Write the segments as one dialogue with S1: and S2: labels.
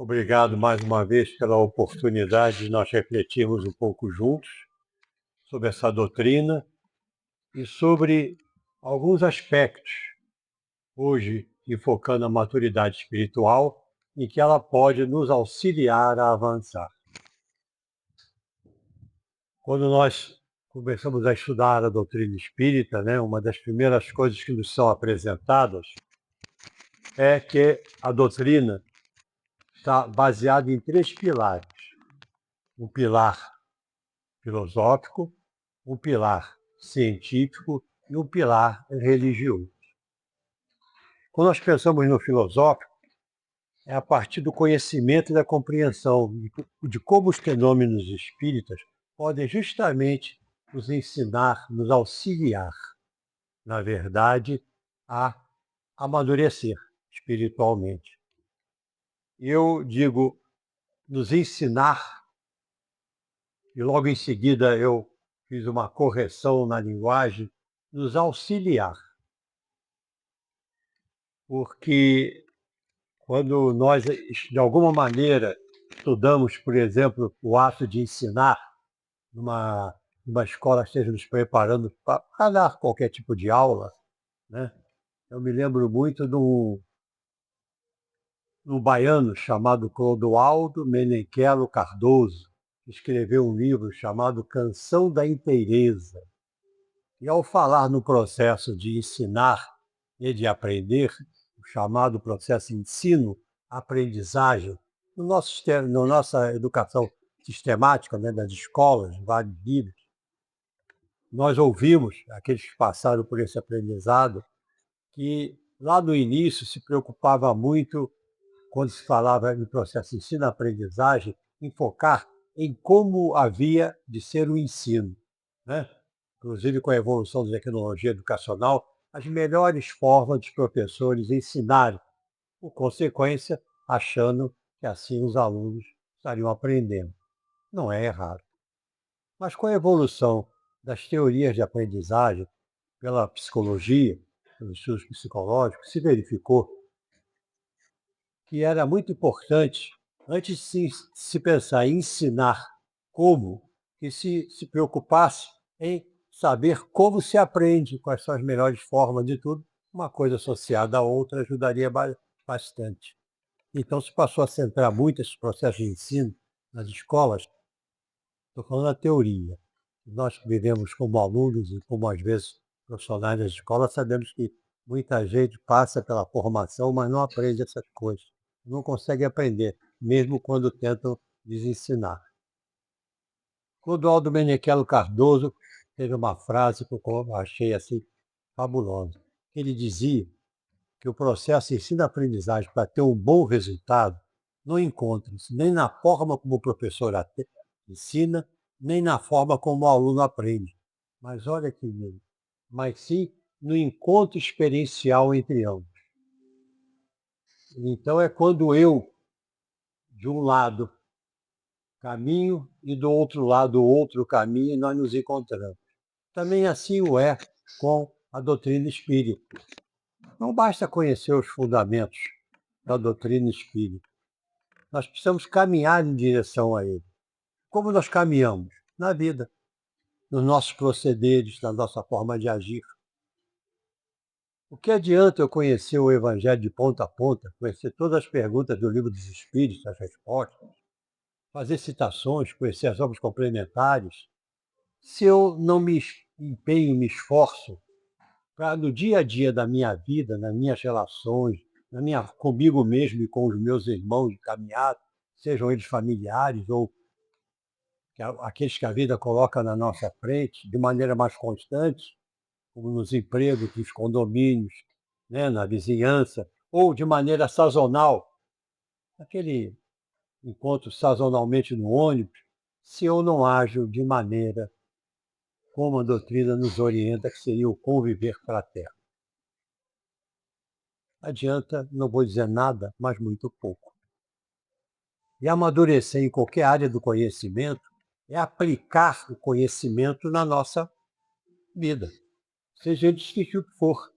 S1: Obrigado mais uma vez pela oportunidade de nós refletirmos um pouco juntos sobre essa doutrina e sobre alguns aspectos, hoje enfocando a maturidade espiritual, em que ela pode nos auxiliar a avançar. Quando nós começamos a estudar a doutrina espírita, uma das primeiras coisas que nos são apresentadas é que a doutrina está baseada em 3 pilares. Um pilar filosófico, um pilar científico e um pilar religioso. Quando nós pensamos no filosófico, é a partir do conhecimento e da compreensão de como os fenômenos espíritas podem justamente nos ensinar, nos auxiliar, na verdade, a amadurecer espiritualmente. Eu digo nos ensinar, e logo em seguida eu fiz uma correção na linguagem, nos auxiliar. Porque quando nós, de alguma maneira, estudamos, por exemplo, o ato de ensinar numa escola que esteja nos preparando para dar qualquer tipo de aula, né? Eu me lembro muito de um baiano chamado Clodoaldo Menechelo Cardoso, que escreveu um livro chamado Canção da Inteireza. E ao falar no processo de ensinar e de aprender, o chamado processo ensino-aprendizagem, na nossa educação sistemática, das escolas, vários livros, nós ouvimos, aqueles que passaram por esse aprendizado, que lá no início se preocupava muito, quando se falava em processo de ensino-aprendizagem, em focar em como havia de ser o ensino, né? Inclusive com a evolução da tecnologia educacional, as melhores formas dos professores ensinarem, por consequência, achando que assim os alunos estariam aprendendo. Não é errado. Mas com a evolução das teorias de aprendizagem pela psicologia, pelos estudos psicológicos, se verificou que era muito importante, antes de se pensar em ensinar como, que se preocupasse em saber como se aprende, quais são as melhores formas de tudo, uma coisa associada à outra ajudaria bastante. Então se passou a centrar muito esse processo de ensino nas escolas, estou falando da teoria. Nós que vivemos como alunos e como às vezes profissionais da escola, sabemos que muita gente passa pela formação, mas não aprende essas coisas. Não consegue aprender, mesmo quando tentam lhes ensinar. Clodoaldo Menechelo Cardoso teve uma frase que eu achei assim fabulosa. Ele dizia que o processo de ensino-aprendizagem, para ter um bom resultado, não encontra-se nem na forma como o professor ensina, nem na forma como o aluno aprende. Mas olha que lindo. Mas sim no encontro experiencial entre ambos. Então é quando eu, de um lado, caminho e do outro lado outro caminho e nós nos encontramos. Também assim o é com a doutrina espírita. Não basta conhecer os fundamentos da doutrina espírita. Nós precisamos caminhar em direção a ele. Como nós caminhamos? Na vida, nos nossos procederes, na nossa forma de agir. O que adianta eu conhecer o Evangelho de ponta a ponta, conhecer todas as perguntas do Livro dos Espíritos, as respostas, fazer citações, conhecer as obras complementares, se eu não me empenho, me esforço para no dia a dia da minha vida, nas minhas relações, comigo mesmo e com os meus irmãos de caminhada, sejam eles familiares ou aqueles que a vida coloca na nossa frente, de maneira mais constante, como nos empregos, nos condomínios, na vizinhança, ou de maneira sazonal, aquele encontro sazonalmente no ônibus, se eu não ajo de maneira como a doutrina nos orienta, que seria o conviver fraterno. Adianta, não vou dizer nada, mas muito pouco. E amadurecer em qualquer área do conhecimento é aplicar o conhecimento na nossa vida, seja ele de o que for.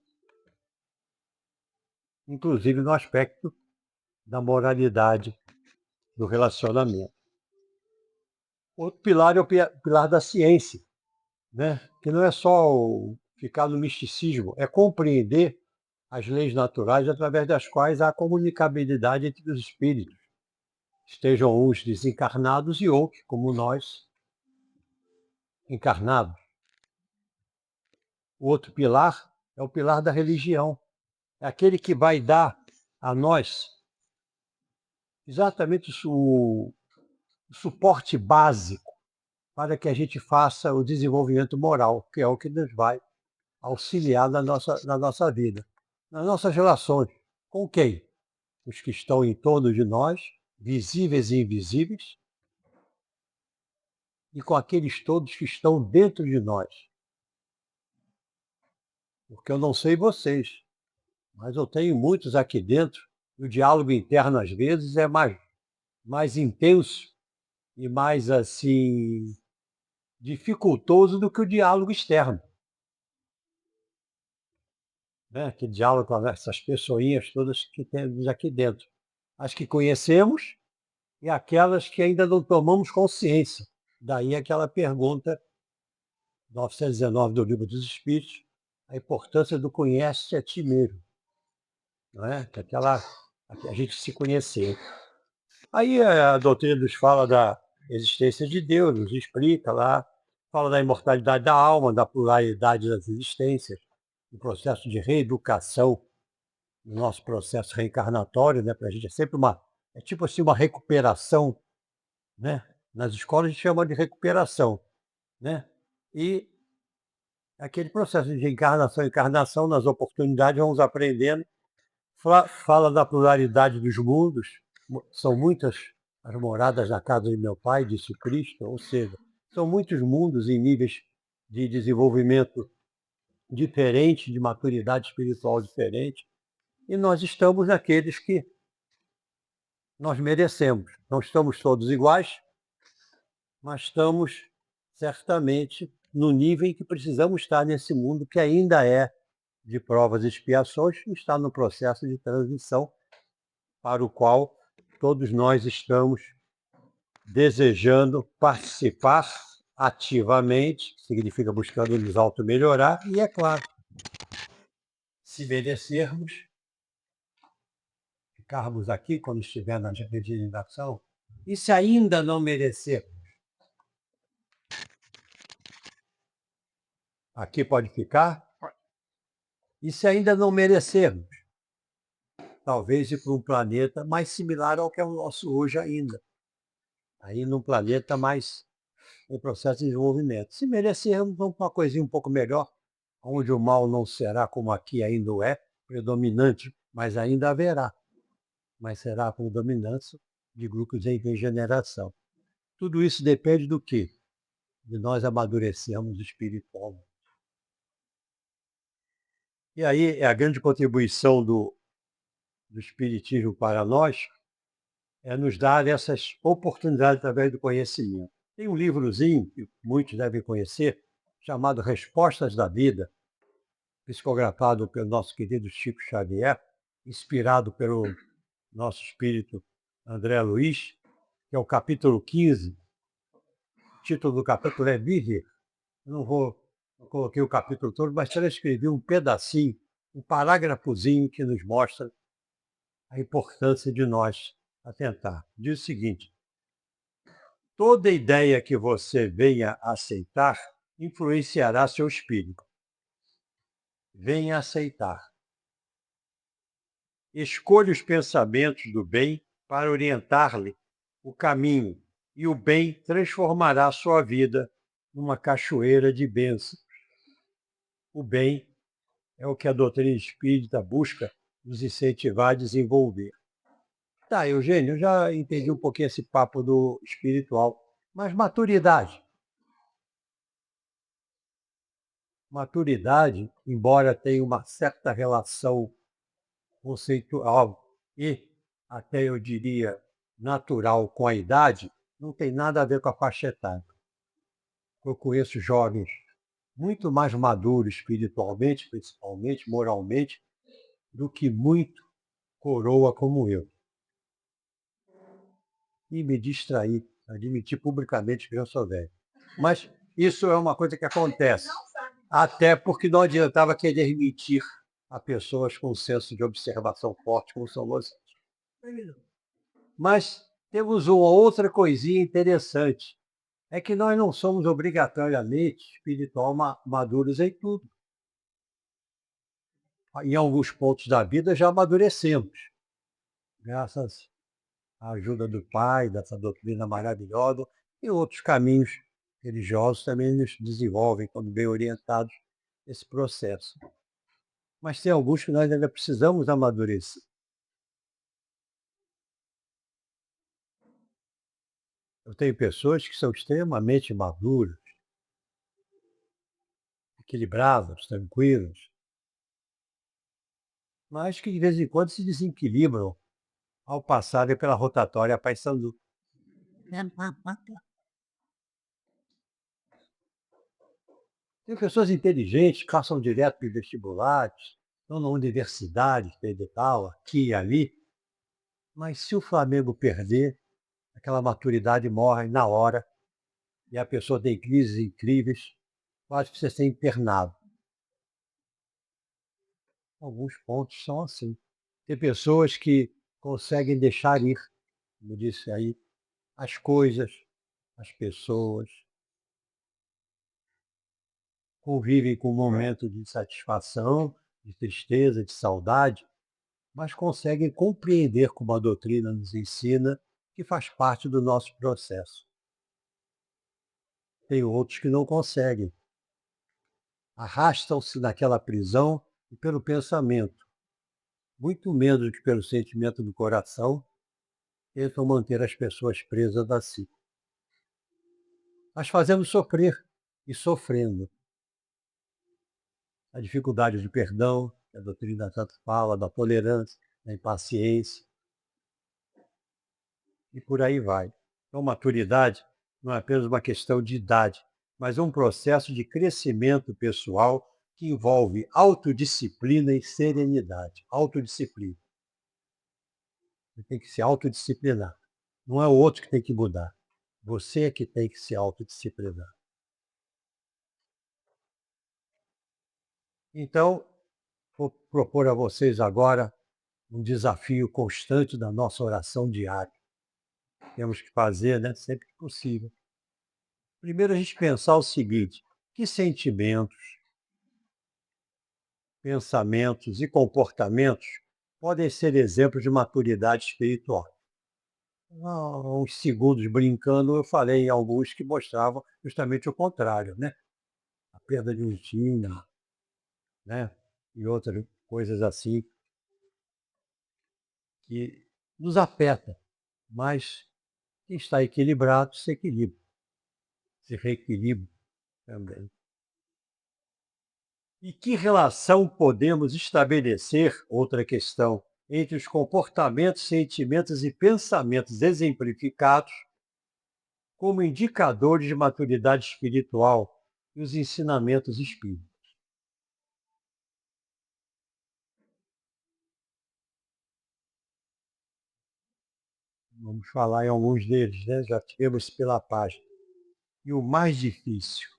S1: Inclusive no aspecto da moralidade do relacionamento. Outro pilar é o pilar da ciência, né? Que não é só ficar no misticismo, é compreender as leis naturais através das quais há comunicabilidade entre os espíritos, estejam uns desencarnados e outros, como nós, encarnados. O outro pilar é o pilar da religião, é aquele que vai dar a nós exatamente o suporte básico para que a gente faça o desenvolvimento moral, que é o que nos vai auxiliar na nossa vida, nas nossas relações. Com quem? Os que estão em torno de nós, visíveis e invisíveis, e com aqueles todos que estão dentro de nós. Porque eu não sei vocês, mas eu tenho muitos aqui dentro, e o diálogo interno às vezes é mais intenso e mais assim dificultoso do que o diálogo externo. Né? Aquele diálogo com essas pessoinhas todas que temos aqui dentro. As que conhecemos e aquelas que ainda não tomamos consciência. Daí aquela pergunta 919 do Livro dos Espíritos, a importância do conhece a ti mesmo. Não é? Que a gente se conhecer. Aí a doutrina nos fala da existência de Deus, nos explica lá, fala da imortalidade da alma, da pluralidade das existências, do processo de reeducação, no nosso processo reencarnatório, né? Para a gente é sempre é tipo assim uma recuperação, né? Nas escolas a gente chama de recuperação, né? E aquele processo de encarnação, encarnação, nas oportunidades vamos aprendendo. Fala da pluralidade dos mundos, são muitas as moradas na casa de meu pai, disse o Cristo, ou seja, são muitos mundos em níveis de desenvolvimento diferente, de maturidade espiritual diferente, e nós estamos naqueles que nós merecemos. Não estamos todos iguais, mas estamos certamente no nível em que precisamos estar nesse mundo que ainda é de provas e expiações e está no processo de transição para o qual todos nós estamos desejando participar ativamente, significa buscando nos auto-melhorar, e é claro, se merecermos, ficarmos aqui quando estiver na regeneração, e se ainda não merecermos, aqui pode ficar, e se ainda não merecermos, talvez ir para um planeta mais similar ao que é o nosso hoje ainda, aí num planeta mais em processo de desenvolvimento. Se merecermos, vamos para uma coisinha um pouco melhor, onde o mal não será como aqui ainda é, predominante, mas ainda haverá. Mas será a predominância de grupos em regeneração. Tudo isso depende do quê? De nós amadurecermos espiritualmente. E aí é a grande contribuição do Espiritismo para nós, é nos dar essas oportunidades através do conhecimento. Tem um livrozinho, que muitos devem conhecer, chamado Respostas da Vida, psicografado pelo nosso querido Chico Xavier, inspirado pelo nosso espírito André Luiz, que é o capítulo 15. O título do capítulo é Viver. Não coloquei o capítulo todo, mas transcrevi um pedacinho, um parágrafozinho que nos mostra a importância de nós atentar. Diz o seguinte: toda ideia que você venha aceitar influenciará seu espírito. Venha aceitar. Escolha os pensamentos do bem para orientar-lhe o caminho, e o bem transformará sua vida numa cachoeira de bênçãos. O bem é o que a doutrina espírita busca nos incentivar a desenvolver. Tá, Eugênio, eu já entendi um pouquinho esse papo do espiritual, mas maturidade. Maturidade, embora tenha uma certa relação conceitual e até eu diria natural com a idade, não tem nada a ver com a faixa etária. Eu conheço jovens muito mais maduros espiritualmente, principalmente, moralmente, do que muito coroa como eu. e me distrair, admitir publicamente que eu sou velho. Mas isso é uma coisa que acontece, até porque não adiantava querer mentir a pessoas com um senso de observação forte como são vocês. Mas temos uma outra coisinha interessante, é que nós não somos obrigatoriamente espiritual maduros em tudo. Em alguns pontos da vida já amadurecemos, graças à ajuda do Pai, dessa doutrina maravilhosa, e outros caminhos religiosos também nos desenvolvem, quando bem orientados, esse processo. Mas tem alguns que nós ainda precisamos amadurecer. Eu tenho pessoas que são extremamente maduras, equilibradas, tranquilas, mas que de vez em quando se desequilibram ao passarem pela rotatória Paissandu. Tem pessoas inteligentes, que passam direto para os vestibulares, estão na universidade federal, aqui e ali, mas se o Flamengo perder, aquela maturidade morre na hora e a pessoa tem crises incríveis, quase precisa ser internado. Alguns pontos são assim. Tem pessoas que conseguem deixar ir, como disse aí, as coisas, as pessoas, convivem com um momento de satisfação, de tristeza, de saudade, mas conseguem compreender como a doutrina nos ensina que faz parte do nosso processo. Tem outros que não conseguem, arrastam-se naquela prisão e pelo pensamento, muito menos do que pelo sentimento do coração, tentam manter as pessoas presas a si. Mas fazemos sofrer, e sofrendo. A dificuldade de perdão, que a doutrina tanto fala, da tolerância, da impaciência, e por aí vai. Então, maturidade não é apenas uma questão de idade, mas um processo de crescimento pessoal que envolve autodisciplina e serenidade. Autodisciplina. Você tem que se autodisciplinar. Não é o outro que tem que mudar. Você é que tem que se autodisciplinar. Então, vou propor a vocês agora um desafio constante da nossa oração diária. Temos que fazer, né, sempre que possível. Primeiro a gente pensar o seguinte: que sentimentos, pensamentos e comportamentos podem ser exemplos de maturidade espiritual? Há uns segundos brincando, eu falei em alguns que mostravam justamente o contrário, né? A perda de um tino, né? E outras coisas assim que nos aperta, mas quem está equilibrado se equilibra, se reequilibra também. E que relação podemos estabelecer, outra questão, entre os comportamentos, sentimentos e pensamentos exemplificados como indicadores de maturidade espiritual e os ensinamentos espíritas? Vamos falar em alguns deles, né? Já tivemos pela página. E o mais difícil,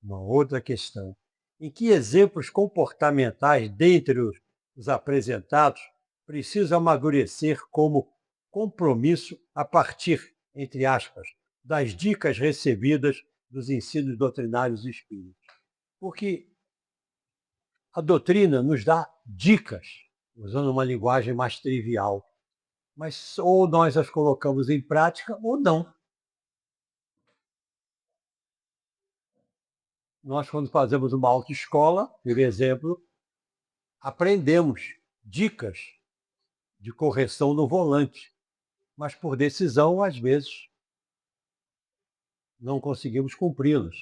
S1: uma outra questão. Em que exemplos comportamentais, dentre os apresentados, precisam amadurecer como compromisso a partir, entre aspas, das dicas recebidas dos ensinos doutrinários espíritas? Porque a doutrina nos dá dicas, usando uma linguagem mais trivial, mas ou nós as colocamos em prática ou não. Nós, quando fazemos uma autoescola, por exemplo, aprendemos dicas de correção no volante, mas por decisão, às vezes, não conseguimos cumpri-las.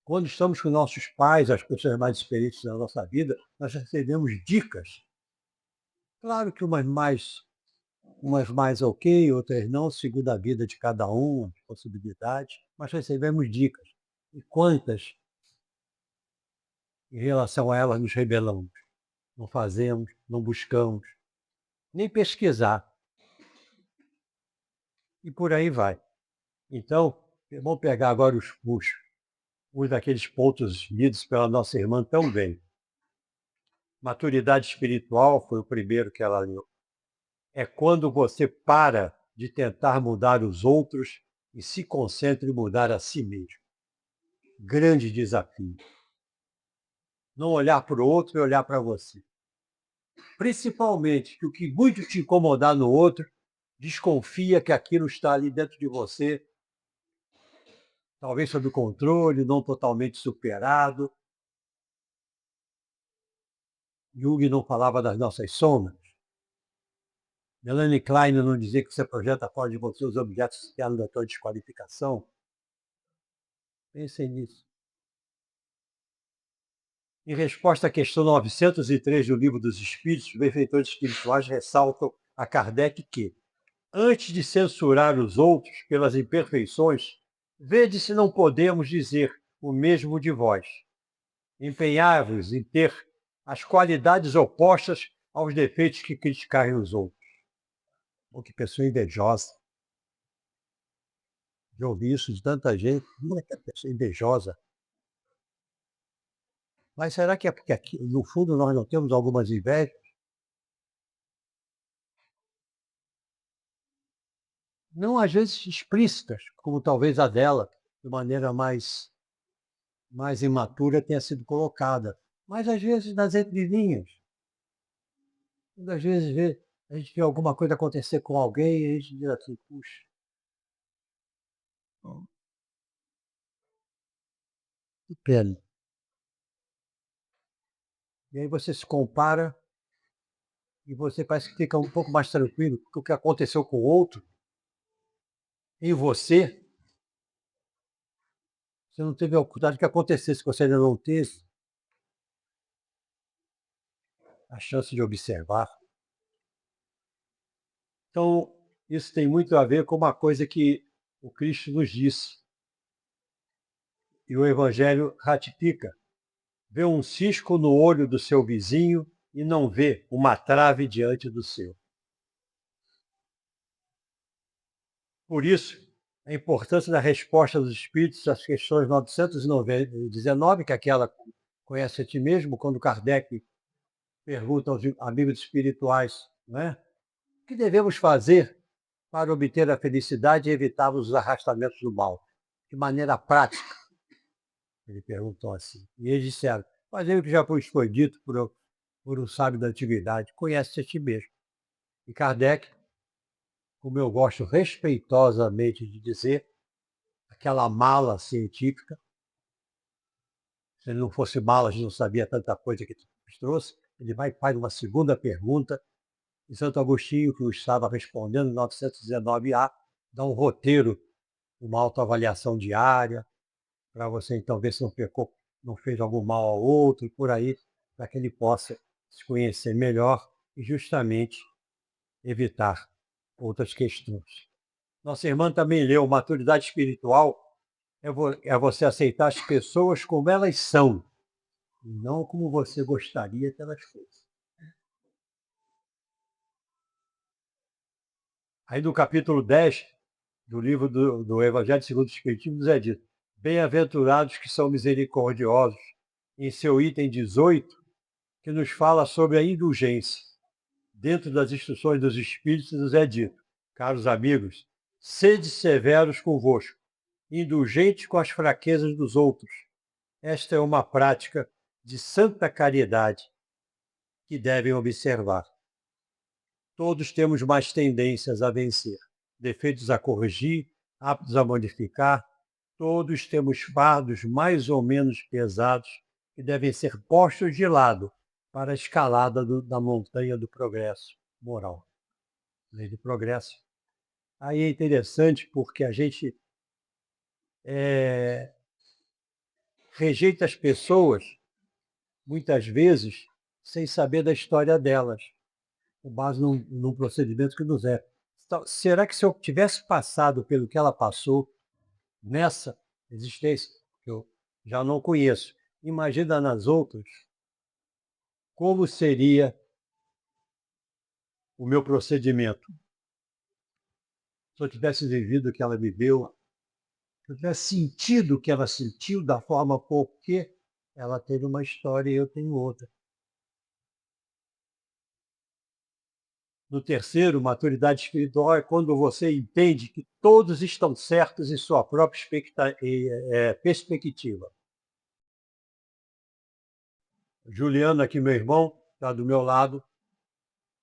S1: Quando estamos com nossos pais, as pessoas mais experientes da nossa vida, nós recebemos dicas. Claro que umas mais ok, outras não, segundo a vida de cada um, as possibilidades, mas recebemos dicas. E quantas, em relação a elas, nos rebelamos? Não fazemos, não buscamos, nem pesquisar. e por aí vai. Então, vamos pegar agora os daqueles pontos lidos pela nossa irmã tão bem. Maturidade espiritual foi o primeiro que ela leu. É quando você para de tentar mudar os outros e se concentra em mudar a si mesmo. Grande desafio. Não olhar para o outro e olhar para você. Principalmente que o que muito te incomodar no outro, desconfia que aquilo está ali dentro de você, talvez sob controle, não totalmente superado. Jung não falava das nossas sombras. Melanie Klein não dizia que você projeta fora de você os objetos externos da tua desqualificação. Pensem nisso. Em resposta à questão 903 do Livro dos Espíritos, os benfeitores espirituais ressaltam a Kardec que, antes de censurar os outros pelas imperfeições, vede se não podemos dizer o mesmo de vós. Empenhai-vos em ter as qualidades opostas aos defeitos que criticais nos outros. Oh, que pessoa invejosa. Já ouvi isso de tanta gente. Como é que é pessoa invejosa? Mas será que é porque aqui, no fundo, nós não temos algumas invejas? Não às vezes explícitas, como talvez a dela, de maneira mais imatura tenha sido colocada, mas às vezes nas entrelinhas. Às vezes a gente vê alguma coisa acontecer com alguém e a gente diz assim, puxa, que pena. E aí você se compara e você parece que fica um pouco mais tranquilo, porque o que aconteceu com o outro, em você, você não teve a oportunidade que acontecesse, que você ainda não teve a chance de observar. Então, isso tem muito a ver com uma coisa que o Cristo nos disse, e o Evangelho ratifica. Vê um cisco no olho do seu vizinho e não vê uma trave diante do seu. Por isso, a importância da resposta dos espíritos às questões 919, que é aquela conhece a ti mesmo, quando Kardec pergunta aos amigos espirituais, não é? O que devemos fazer para obter a felicidade e evitar os arrastamentos do mal? De maneira prática, ele perguntou assim. E eles disseram, fazer o que já foi dito por um sábio da antiguidade, conhece a ti mesmo. E Kardec, como eu gosto respeitosamente de dizer, aquela mala científica, se ele não fosse mala, a gente não sabia tanta coisa que nos trouxe, ele vai e faz uma segunda pergunta, e Santo Agostinho, que o estava respondendo, em 919A, dá um roteiro, uma autoavaliação diária, para você então ver se não pecou, não fez algum mal ao outro, e por aí, para que ele possa se conhecer melhor e justamente evitar outras questões. Nossa irmã também leu Maturidade Espiritual, é você aceitar as pessoas como elas são, e não como você gostaria que elas fossem. Aí no capítulo 10 do livro do Evangelho segundo o Espiritismo, nos é dito, bem-aventurados que são misericordiosos, em seu item 18, que nos fala sobre a indulgência. Dentro das instruções dos Espíritos nos é dito, caros amigos, sede severos convosco, indulgentes com as fraquezas dos outros. Esta é uma prática de santa caridade que devem observar. Todos temos mais tendências a vencer, defeitos a corrigir, hábitos a modificar. Todos temos fardos mais ou menos pesados que devem ser postos de lado para a escalada da montanha do progresso moral. Lei do progresso. Aí é interessante porque a gente rejeita as pessoas, muitas vezes, sem saber da história delas, com base num procedimento que nos é. Então, será que se eu tivesse passado pelo que ela passou nessa existência, que eu já não conheço, imagina nas outras, como seria o meu procedimento? se eu tivesse vivido o que ela viveu, se eu tivesse sentido o que ela sentiu da forma porque ela teve uma história e eu tenho outra. No terceiro, maturidade espiritual é quando você entende que todos estão certos em sua própria perspectiva. Juliano, aqui meu irmão, está do meu lado,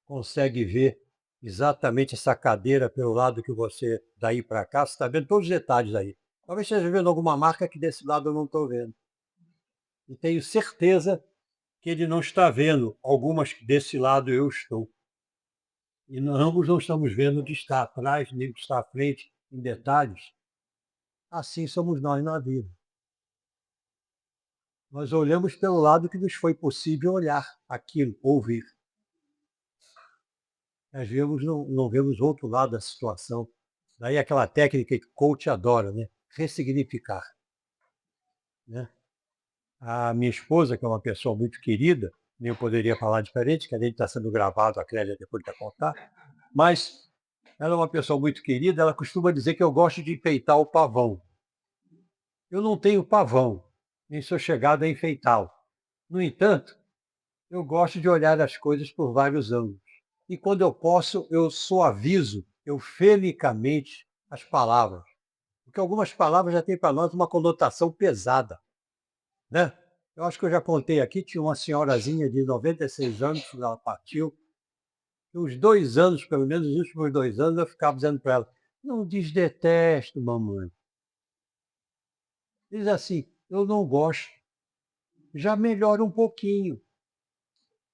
S1: consegue ver exatamente essa cadeira pelo lado que você, daí para cá, você está vendo todos os detalhes aí. Talvez esteja vendo alguma marca que desse lado eu não estou vendo. E tenho certeza que ele não está vendo algumas que desse lado eu estou. E ambos não estamos vendo o que está atrás, nem o que está à frente, em detalhes. Assim somos nós na vida. Nós olhamos pelo lado que nos foi possível olhar aquilo, ouvir. Às vezes não vemos o outro lado da situação. Daí aquela técnica que o coach adora, né? Ressignificar. Né? A minha esposa, que é uma pessoa muito querida, nem eu poderia falar diferente, que a gente está sendo gravado, a Clélia depois vai contar, mas ela é uma pessoa muito querida, ela costuma dizer que eu gosto de enfeitar o pavão. Eu não tenho pavão, nem sou chegado a enfeitá-lo. No entanto, eu gosto de olhar as coisas por vários ângulos. E quando eu posso, eu suavizo eufelicamente as palavras. Porque algumas palavras já têm para nós uma conotação pesada. Né? Eu acho que eu já contei aqui, tinha uma senhorazinha de 96 anos, quando ela partiu. E uns 2 anos, pelo menos os últimos 2 anos, eu ficava dizendo para ela, não diz detesto, mamãe. Diz assim, eu não gosto. Já melhora um pouquinho.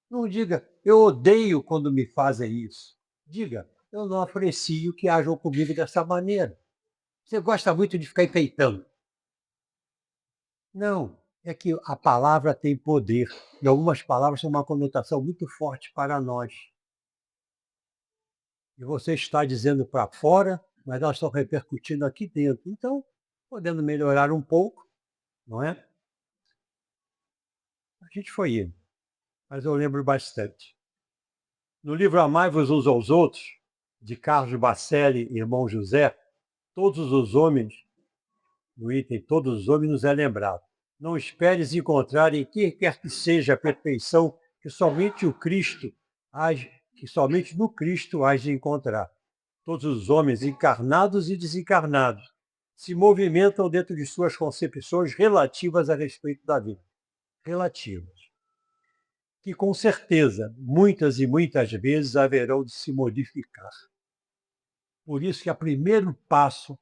S1: Não diga, eu odeio quando me fazem isso. Diga, eu não aprecio que hajam comigo dessa maneira. Você gosta muito de ficar enfeitando. Não, é que a palavra tem poder. E algumas palavras têm uma conotação muito forte para nós. E você está dizendo para fora, mas elas estão repercutindo aqui dentro. Então, podendo melhorar um pouco, não é? A gente foi indo, mas eu lembro bastante. No livro Amai-vos uns aos outros, de Carlos Bacelli e irmão José, todos os homens, no item todos os homens nos é lembrado. Não esperes encontrar em que quer que seja a perfeição que somente o Cristo que somente no Cristo hás de encontrar. Todos os homens, encarnados e desencarnados, se movimentam dentro de suas concepções relativas a respeito da vida. Relativas. Que com certeza, muitas e muitas vezes haverão de se modificar. Por isso que o primeiro passo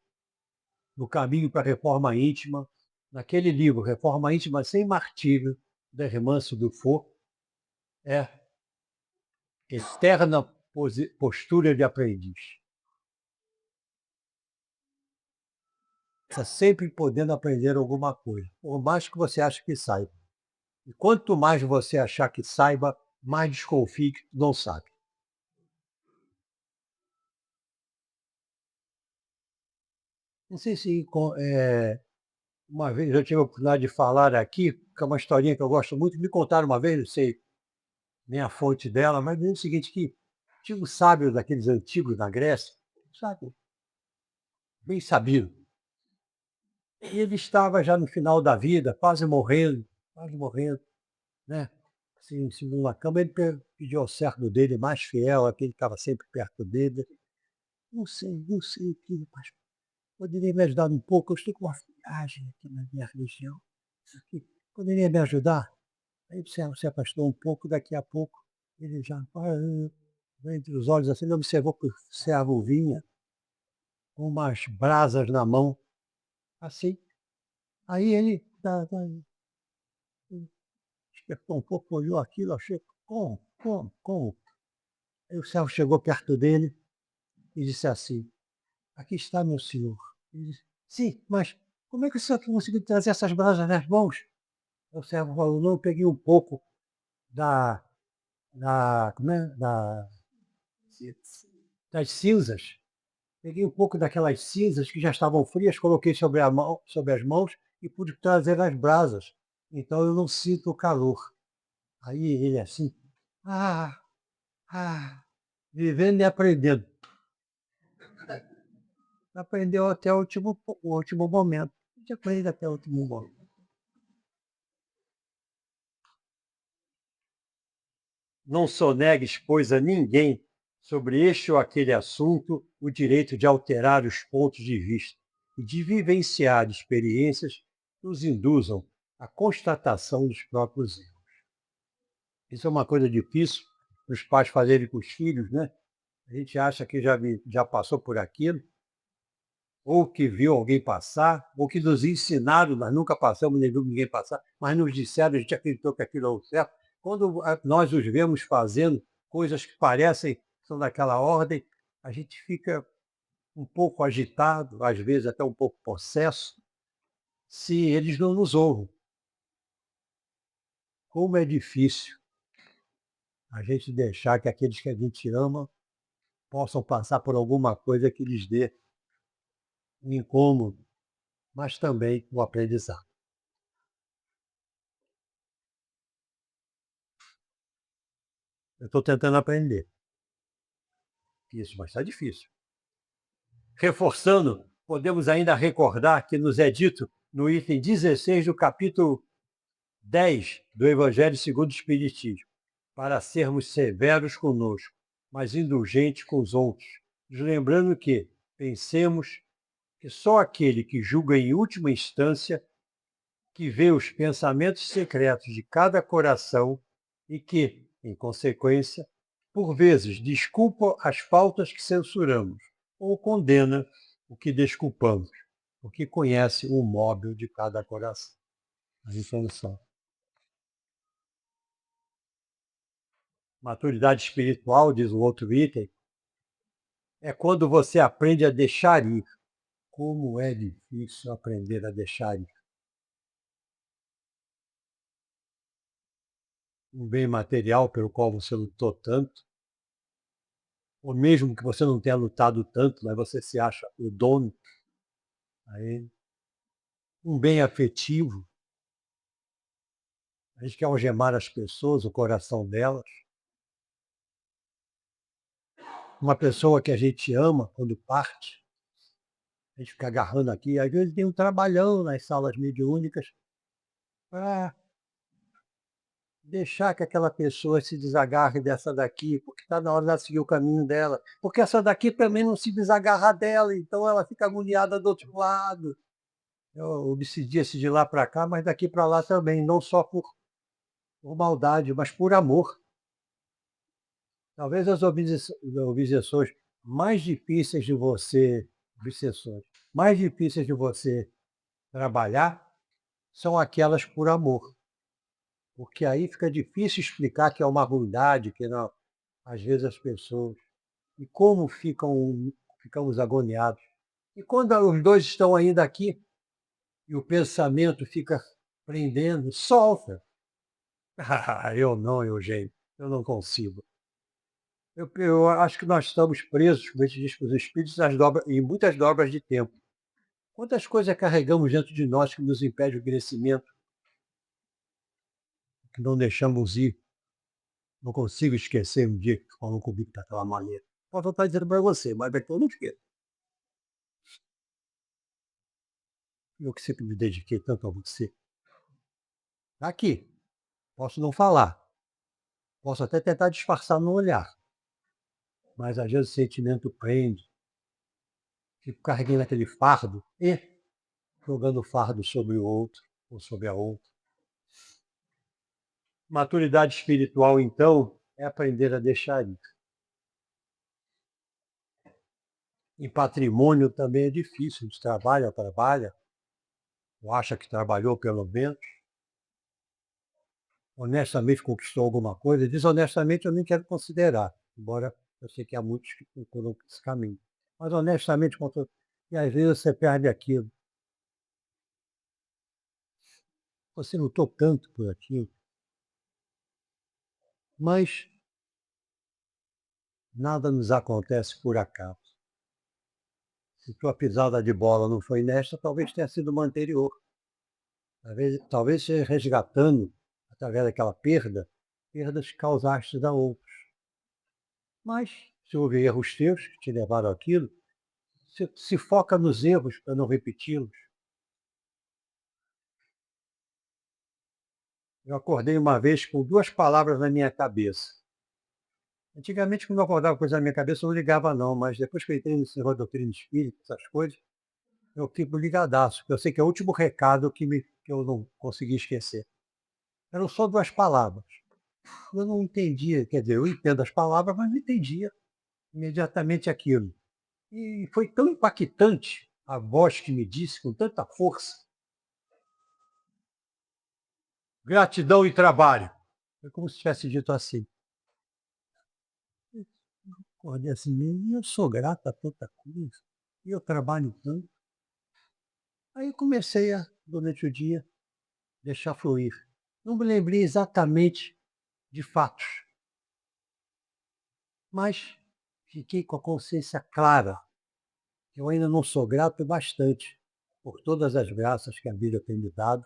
S1: no caminho para a reforma íntima, naquele livro, Reforma Íntima Sem Martírio, da irmã Dufour, é externa postura de aprendiz. Está sempre podendo aprender alguma coisa, por mais que você ache que saiba. E quanto mais você achar que saiba, mais desconfie que não sabe. Não sei se uma vez eu tive a oportunidade de falar aqui, que é uma historinha que eu gosto muito, me contaram uma vez, não sei nem a fonte dela, mas é o seguinte, que tinha um sábio daqueles antigos na Grécia, sabe, bem sabido. E ele estava já no final da vida, quase morrendo, né? Assim, em uma cama, ele pediu ao servo dele mais fiel, aquele que estava sempre perto dele, não sei o que, mas poderia me ajudar um pouco? Eu estou com uma viagem aqui na minha religião. Isso aqui, poderia me ajudar? Aí o servo se afastou um pouco, daqui a pouco ele já, entre os olhos assim, ele observou que o servo vinha com umas brasas na mão, assim. Aí ele despertou um pouco, olhou aquilo, achei, como? Aí o servo chegou perto dele e disse assim, aqui está meu senhor. Ele disse, sim, mas como é que o senhor conseguiu trazer essas brasas nas mãos? Aí o servo falou, não, eu peguei um pouco da, como é? Das cinzas. Peguei um pouco daquelas cinzas que já estavam frias, coloquei sobre as mãos e pude trazer as brasas. Então eu não sinto o calor. Aí ele assim, ah, vivendo e aprendendo. aprendeu até o último momento. A gente aprende até o último momento. Não sonegues, pois, a ninguém sobre este ou aquele assunto o direito de alterar os pontos de vista e de vivenciar experiências que os induzam à constatação dos próprios erros. Isso é uma coisa difícil para os pais fazerem com os filhos, né? A gente acha que já passou por aquilo, ou que viu alguém passar, ou que nos ensinaram, nós nunca passamos, nem vimos ninguém passar, mas nos disseram, a gente acreditou que aquilo é o certo. Quando nós os vemos fazendo coisas que parecem que são daquela ordem, a gente fica um pouco agitado, às vezes até um pouco possesso, se eles não nos ouvem. Como é difícil a gente deixar que aqueles que a gente ama possam passar por alguma coisa que lhes dê um incômodo, mas também o aprendizado. Eu estou tentando aprender. Isso, mas está difícil. Reforçando, podemos ainda recordar que nos é dito no item 16 do capítulo 10 do Evangelho segundo o Espiritismo, para sermos severos conosco, mas indulgentes com os outros, nos lembrando que pensemos que só aquele que julga em última instância, que vê os pensamentos secretos de cada coração e que, em consequência, por vezes desculpa as faltas que censuramos ou condena o que desculpamos, porque conhece o móvel de cada coração. A intenção. Maturidade espiritual, diz o outro item, é quando você aprende a deixar ir. Como é difícil aprender a deixar ir. Um bem material pelo qual você lutou tanto, ou mesmo que você não tenha lutado tanto, mas você se acha o dono a ele. Um bem afetivo, a gente quer algemar as pessoas, o coração delas. Uma pessoa que a gente ama, quando parte, a gente fica agarrando aqui, às vezes tem um trabalhão nas salas mediúnicas para deixar que aquela pessoa se desagarre dessa daqui, porque está na hora de seguir o caminho dela. Porque essa daqui também não se desagarra dela, então ela fica agoniada do outro lado. Eu obsidi-se de lá para cá, mas daqui para lá também, não só por maldade, mas por amor. Talvez as objeções mais difíceis de você, obsessões, mais difíceis de você trabalhar, são aquelas por amor. Porque aí fica difícil explicar que é uma ruindade, que não, às vezes as pessoas. E como ficamos agoniados. E quando os dois estão ainda aqui, e o pensamento fica prendendo, solta. Ah, eu não, Eugênio, eu não consigo. Eu acho que nós estamos presos, como a gente diz para os espíritos, em muitas dobras de tempo. Quantas coisas carregamos dentro de nós que nos impede o crescimento, que não deixamos ir. Não consigo esquecer um dia que falam comigo daquela maneira. Posso estar dizendo para você, mas eu não esqueço. Eu que sempre me dediquei tanto a você. Tá aqui, posso não falar, posso até tentar disfarçar no olhar, mas às vezes o sentimento prende, fico carregando aquele fardo e jogando o fardo sobre o outro ou sobre a outra. Maturidade espiritual, então, é aprender a deixar ir. Em patrimônio também é difícil, a gente trabalha, ou acha que trabalhou pelo menos, honestamente conquistou alguma coisa, desonestamente eu nem quero considerar, embora eu sei que há muitos que procuram esse caminho. Mas honestamente, e às vezes você perde aquilo. Você lutou tanto por aquilo, mas nada nos acontece por acaso. Se tua pisada de bola não foi nesta, talvez tenha sido uma anterior. Talvez seja resgatando, através daquela perdas que causaste a outros. Mas, se houve erros teus que te levaram àquilo, se foca nos erros para não repeti-los. Eu acordei uma vez com 2 palavras na minha cabeça. Antigamente, quando eu acordava com coisa na minha cabeça, eu não ligava não, mas depois que eu entrei nesse negócio de doutrina espírita, essas coisas, eu fico ligadaço, porque eu sei que é o último recado que eu não consegui esquecer. Eram só 2 palavras. Eu não entendia, quer dizer, eu entendo as palavras, mas não entendia imediatamente aquilo. E foi tão impactante a voz que me disse com tanta força: "Gratidão e trabalho". Foi como se tivesse dito assim. Acordei assim mesmo, e eu sou grato a tanta coisa, e eu trabalho tanto. Aí comecei a, durante o dia, deixar fluir. Não me lembrei exatamente de fatos, mas fiquei com a consciência clara. Eu ainda não sou grato bastante por todas as graças que a vida tem me dado,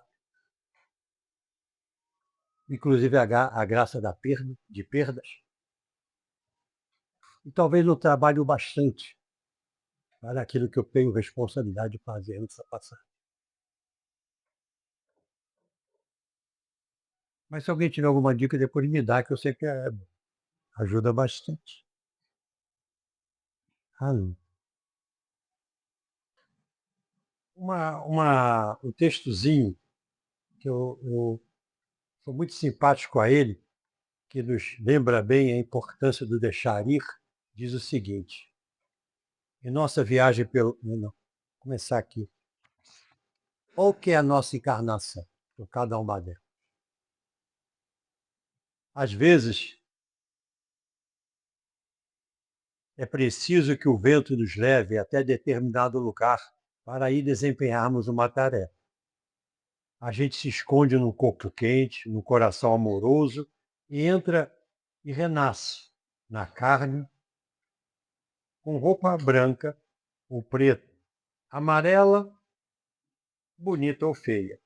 S1: inclusive a graça de perdas, e talvez não trabalho bastante para aquilo que eu tenho responsabilidade de fazer nessa passagem. Mas se alguém tiver alguma dica, depois me dá, que eu sei que ajuda bastante. Ah, não. Um textozinho que eu sou muito simpático a ele, que nos lembra bem a importância do deixar ir, diz o seguinte: em nossa viagem pelo. Não, vou começar aqui. Qual que é a nossa encarnação? Por cada uma delas. Às vezes, é preciso que o vento nos leve até determinado lugar para aí desempenharmos uma tarefa. A gente se esconde num corpo quente, no coração amoroso, e entra e renasce na carne, com roupa branca ou preta, amarela, bonita ou feia.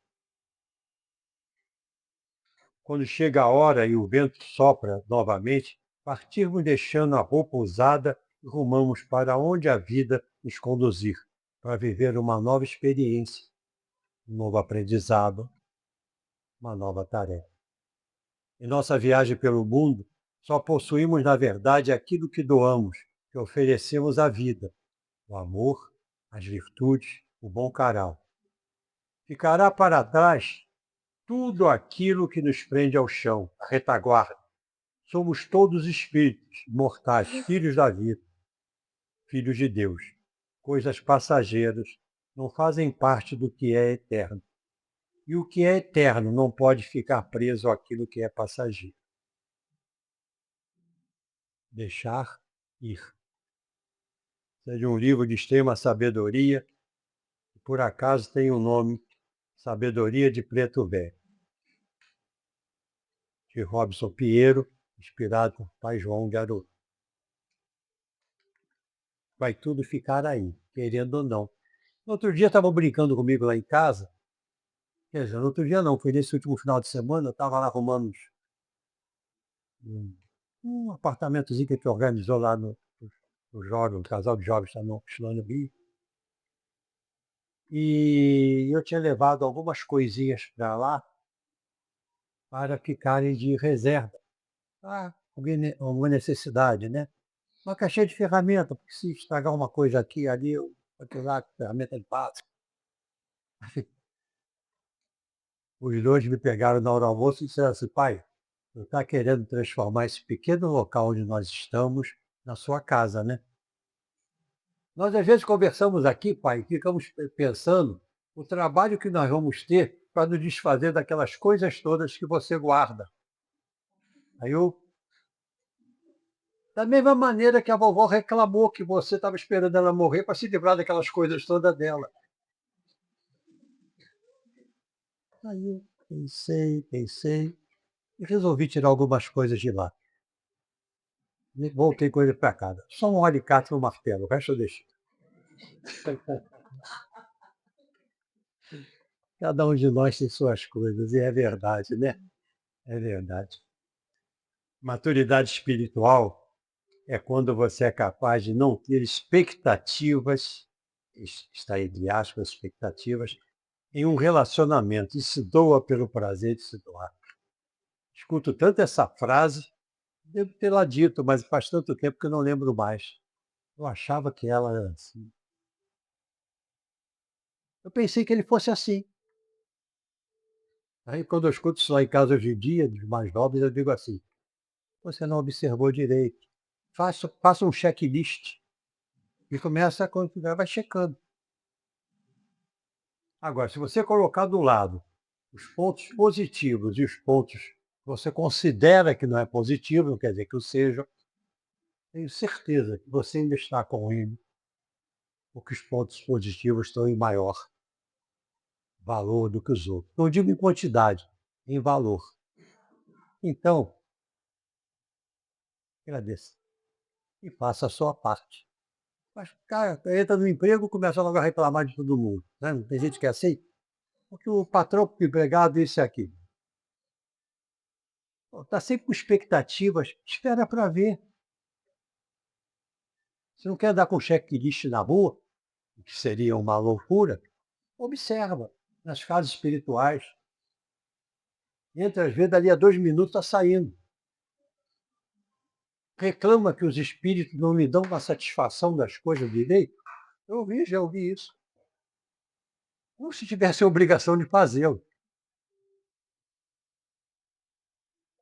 S1: Quando chega a hora e o vento sopra novamente, partimos deixando a roupa usada e rumamos para onde a vida nos conduzir, para viver uma nova experiência, um novo aprendizado, uma nova tarefa. Em nossa viagem pelo mundo, só possuímos, na verdade, aquilo que doamos, que oferecemos à vida: o amor, as virtudes, o bom caráter. Ficará para trás tudo aquilo que nos prende ao chão, à retaguarda. Somos todos espíritos mortais, filhos da vida, filhos de Deus. Coisas passageiras não fazem parte do que é eterno. E o que é eterno não pode ficar preso àquilo que é passageiro. Deixar ir. Seja um livro de extrema sabedoria, que por acaso tem o nome Sabedoria de Preto Velho, de Robson Pinheiro, inspirado por Pai João de Aru. Vai tudo ficar aí, querendo ou não. No outro dia estavam brincando comigo lá em casa. Quer dizer, no outro dia não, foi nesse último final de semana, eu estava lá arrumando um, um apartamentozinho que a gente organizou lá no jovem, um casal de jovens está no Rio. E eu tinha levado algumas coisinhas para lá para ficarem de reserva. Ah, alguma necessidade, né? Uma caixinha de ferramenta, porque se estragar uma coisa aqui, ali, eu vou lá, ferramenta de básico. Os dois me pegaram na hora do almoço e disseram assim: pai, você está querendo transformar esse pequeno local onde nós estamos na sua casa, né? Nós às vezes conversamos aqui, pai, e ficamos pensando o trabalho que nós vamos ter para nos desfazer daquelas coisas todas que você guarda. Aí eu, da mesma maneira que a vovó reclamou que você estava esperando ela morrer para se livrar daquelas coisas todas dela. Aí eu pensei e resolvi tirar algumas coisas de lá. E voltei com ele para casa. Só um alicate e um martelo, o resto eu deixei. Cada um de nós tem suas coisas, e é verdade, né? É verdade. Maturidade espiritual é quando você é capaz de não ter expectativas está entre aspas, expectativas, em um relacionamento e se doa pelo prazer de se doar. Escuto tanto essa frase, devo tê-la dito, mas faz tanto tempo que eu não lembro mais. Eu achava que ela era assim. Eu pensei que ele fosse assim. Aí quando eu escuto isso lá em casa hoje em dia, dos mais novos, eu digo assim: você não observou direito. Faça um checklist e começa quando vai checando. Agora, se você colocar do lado os pontos positivos e os pontos que você considera que não é positivo, não quer dizer que o seja, tenho certeza que você ainda está com ele, porque os pontos positivos estão em maior valor do que os outros. Não digo em quantidade, em valor. Então, agradeça e faça a sua parte. Mas, cara, entra no emprego, começa logo a reclamar de todo mundo. Né? Não tem gente que é assim? Porque o patrão, o empregado, isso e aquilo. Está sempre com expectativas, espera para ver. Se não quer dar com checklist na rua, o que seria uma loucura, observa nas casas espirituais. Entra, às vezes, dali a 2 minutos está saindo. Reclama que os espíritos não lhe dão a satisfação das coisas direito. Já ouvi isso. Como se tivesse a obrigação de fazê-lo.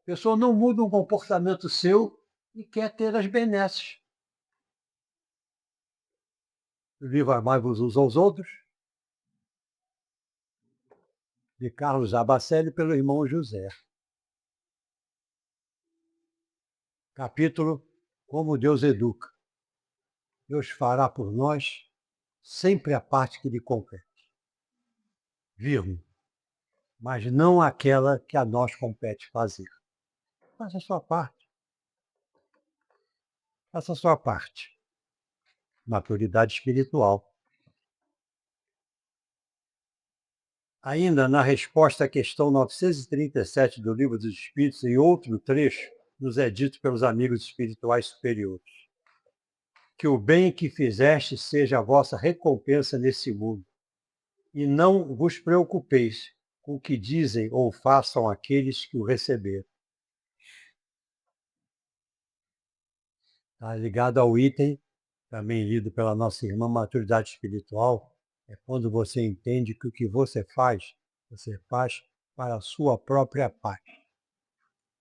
S1: A pessoa não muda um comportamento seu e quer ter as benesses. Viva Amai-vos uns aos outros, de Carlos Abacelli, pelo irmão José. Capítulo Como Deus Educa. Deus fará por nós sempre a parte que lhe compete. Vírgula. Mas não aquela que a nós compete fazer. Faça a sua parte. Faça a sua parte. Maturidade espiritual. Ainda na resposta à questão 937 do Livro dos Espíritos, em outro trecho, nos é dito pelos amigos espirituais superiores: que o bem que fizeste seja a vossa recompensa nesse mundo, e não vos preocupeis com o que dizem ou façam aqueles que o receberam. Está ligado ao item, também lido pela nossa irmã Maturidade Espiritual, é quando você entende que o que você faz para a sua própria paz,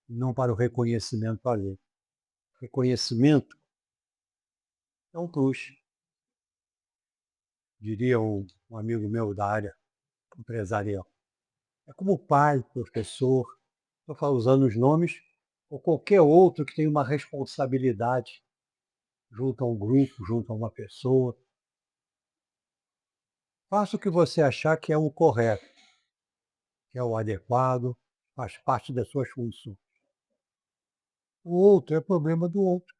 S1: e não para o reconhecimento alheio. Reconhecimento é um plus. Diria um amigo meu da área empresarial. É como pai, professor, estou usando os nomes, ou qualquer outro que tenha uma responsabilidade junto a um grupo, junto a uma pessoa. Faça o que você achar que é o correto, que é o adequado, faz parte das suas funções. O outro é problema do outro.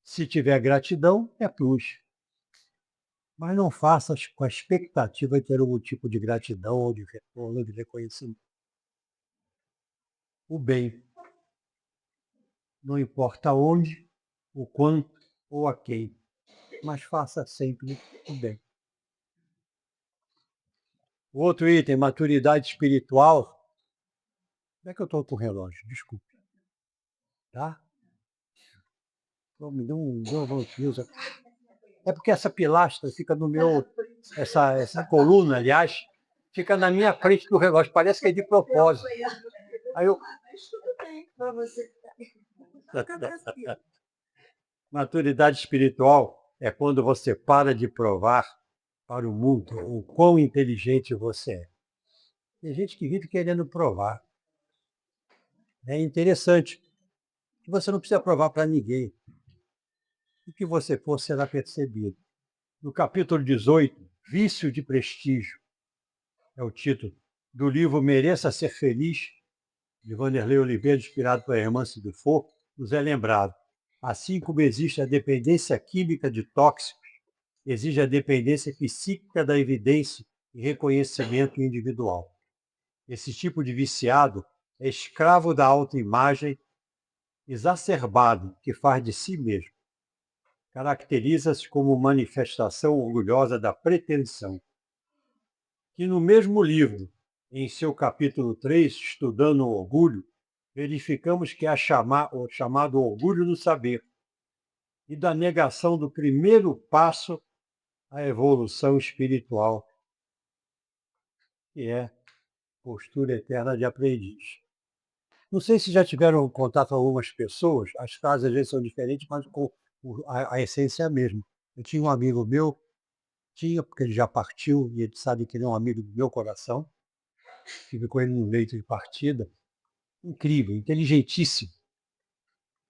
S1: Se tiver gratidão, é plus. Mas não faça com a expectativa de ter algum tipo de gratidão ou de retorno, de reconhecimento. O bem, não importa onde, o quanto ou a quem, mas faça sempre o bem. O outro item, maturidade espiritual. Como é que eu estou com o relógio? Desculpe. Tá? Me deu um confusão. É porque essa pilastra fica no meu. Essa coluna, aliás, fica na minha frente do relógio. Parece que é de propósito. Aí eu. Maturidade espiritual é quando você para de provar para o mundo o quão inteligente você é. Tem gente que vive querendo provar. É interessante que você não precisa provar para ninguém. O que você for será percebido. No capítulo 18, Vício de Prestígio, é o título do livro Mereça Ser Feliz, de Vanderlei Oliveira, inspirado pela irmã Dufour, nos é lembrado. Assim como existe a dependência química de tóxicos, exige a dependência psíquica da evidência e reconhecimento individual. Esse tipo de viciado é escravo da autoimagem exacerbado que faz de si mesmo. caracteriza-se como manifestação orgulhosa da pretensão. Que no mesmo livro, em seu capítulo 3, Estudando o Orgulho, verificamos que há o chamado orgulho do saber e da negação do primeiro passo à evolução espiritual, que é postura eterna de aprendiz. Não sei se já tiveram contato com algumas pessoas, as frases às vezes são diferentes, mas com a essência é a mesma. Eu tinha um amigo meu, porque ele já partiu, e ele sabe que ele é um amigo do meu coração, estive com ele no leito de partida, incrível, inteligentíssimo,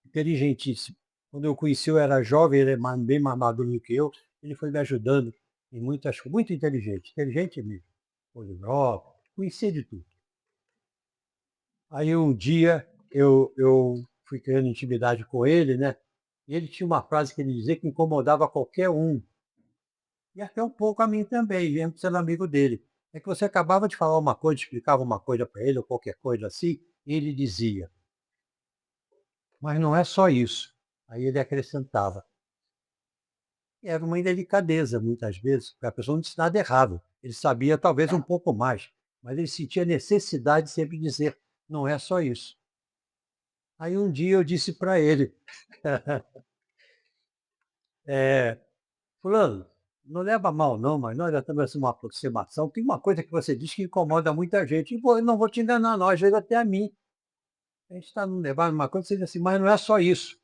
S1: inteligentíssimo. Quando eu conheci, eu era jovem, ele é bem mais maduro do que eu, ele foi me ajudando em muitas coisas, muito inteligente, inteligente mesmo, poliglota, conhecia de tudo. Aí um dia eu fui criando intimidade com ele, né? E ele tinha uma frase que ele dizia que incomodava qualquer um. E até um pouco a mim também, mesmo sendo amigo dele. É que você acabava de falar uma coisa, explicava uma coisa para ele, ou qualquer coisa assim, e ele dizia, mas não é só isso. Aí ele acrescentava. E era uma indelicadeza, muitas vezes, porque a pessoa não disse nada errado. Ele sabia talvez um pouco mais, mas ele sentia necessidade de sempre dizer, não é só isso. Aí um dia eu disse para ele, fulano, não leva a mal não, mas nós já estamos assim, uma aproximação. Tem uma coisa que você diz que incomoda muita gente, e eu não vou te enganar não, às vezes até a mim. A gente está num debate, uma coisa, você diz assim, mas não é só isso.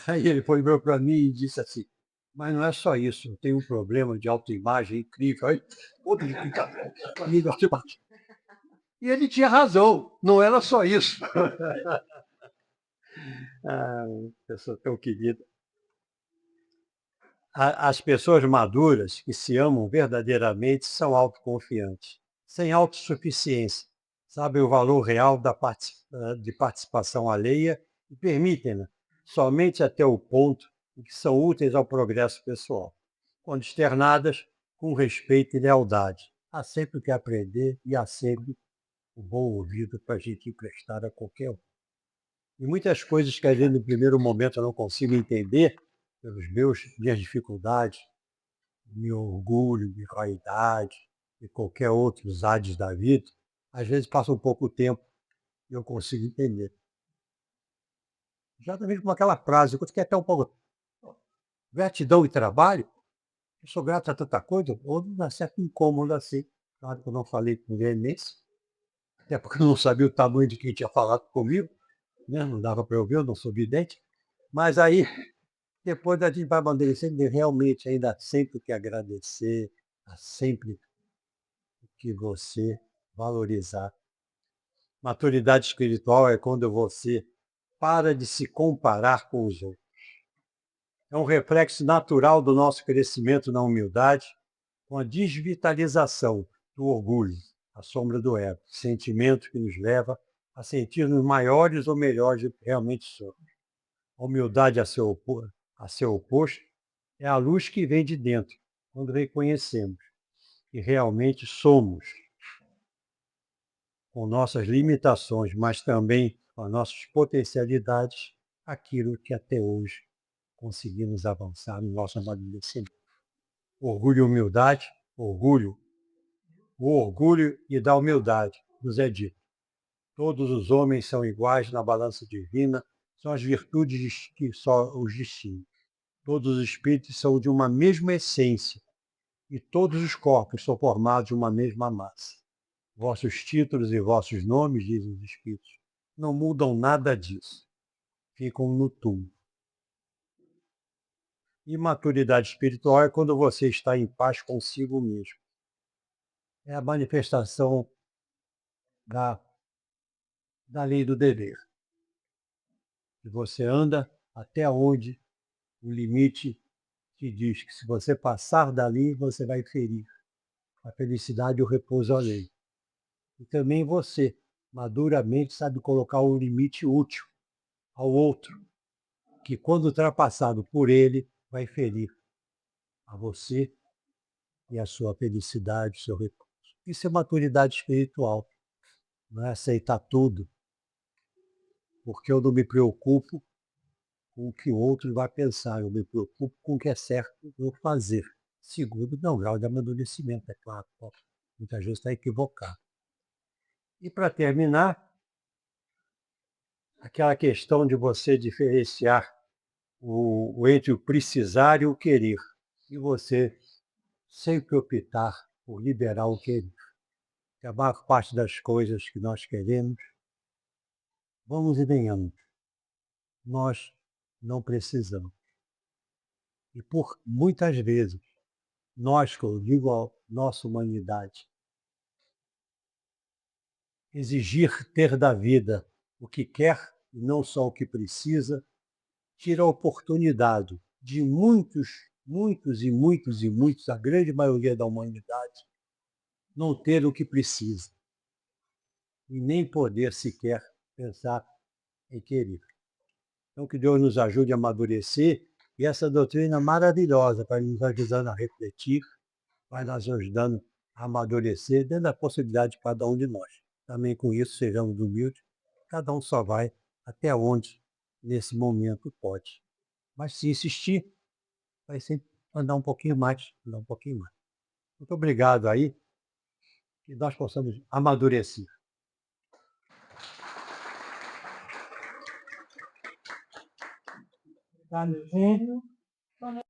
S1: Aí ele foi virou para mim e disse assim, mas não é só isso, eu tenho um problema de autoimagem incrível. Aí, outro de amigo, e ele tinha razão, não era só isso. Ah, pessoa tão querida. As pessoas maduras que se amam verdadeiramente são autoconfiantes, sem autossuficiência, sabem o valor real de participação alheia e permitem-na somente até o ponto em que são úteis ao progresso pessoal, quando externadas com respeito e lealdade. Há sempre o que aprender e há sempre o bom ouvido para a gente emprestar a qualquer um. E muitas coisas que às vezes no primeiro momento eu não consigo entender, pelos minhas dificuldades, meu orgulho, minha vaidade e qualquer outros ades da vida, às vezes passa um pouco tempo e eu consigo entender. Exatamente como aquela frase, que é até um pouco gratidão e trabalho, eu sou grato a tanta coisa, ou dá certo incômodo assim. Claro que eu não falei com veemência, até porque eu não sabia o tamanho de quem tinha falado comigo, né? Não dava para eu ver, eu não sou vidente. Mas aí, depois a gente vai amadurecendo, realmente ainda há sempre o que agradecer, há sempre o que você valorizar. Maturidade espiritual é quando você para de se comparar com os outros. É um reflexo natural do nosso crescimento na humildade, com a desvitalização do orgulho, a sombra do ego, sentimento que nos leva a sentir-nos maiores ou melhores do que realmente somos. A humildade a seu oposto é a luz que vem de dentro, quando reconhecemos que realmente somos, com nossas limitações, mas também com as nossas potencialidades, aquilo que até hoje conseguimos avançar no nosso amadurecimento. Orgulho e humildade, o orgulho e da humildade, nos é dito. Todos os homens são iguais na balança divina, são as virtudes que só os distinguem. Todos os espíritos são de uma mesma essência e todos os corpos são formados de uma mesma massa. Vossos títulos e vossos nomes, dizem os espíritos, não mudam nada disso. Ficam no túmulo. E maturidade espiritual é quando você está em paz consigo mesmo. É a manifestação da, da lei do dever. E você anda até onde o limite te diz que se você passar dali, você vai ferir a felicidade e o repouso alheio. E também você, maduramente, sabe colocar um limite útil ao outro, que quando ultrapassado por ele, vai ferir a você e a sua felicidade, o seu repouso. Isso é maturidade espiritual, não é aceitar tudo, porque eu não me preocupo com o que o outro vai pensar, eu me preocupo com o que é certo eu fazer. Segundo, não, grau de amadurecimento, é claro, muitas vezes está equivocado. E para terminar, aquela questão de você diferenciar entre o precisar e o querer. E você sempre optar por liberar o querer. Que a maior parte das coisas que nós queremos, vamos e venhamos, nós não precisamos. E por muitas vezes, nós, que eu digo a nossa humanidade, exigir ter da vida o que quer e não só o que precisa, tira a oportunidade de muitos, muitos e muitos e muitos, a grande maioria da humanidade, não ter o que precisa e nem poder sequer pensar em querer. Então, que Deus nos ajude a amadurecer e essa doutrina maravilhosa para nos ajudando a refletir, vai nos ajudando a amadurecer dentro da possibilidade de cada um de nós. Também com isso, sejamos humildes, cada um só vai até onde, nesse momento, pode. Mas se insistir, vai sempre andar um pouquinho mais, andar um pouquinho mais. Muito obrigado aí, que nós possamos amadurecer. Tá,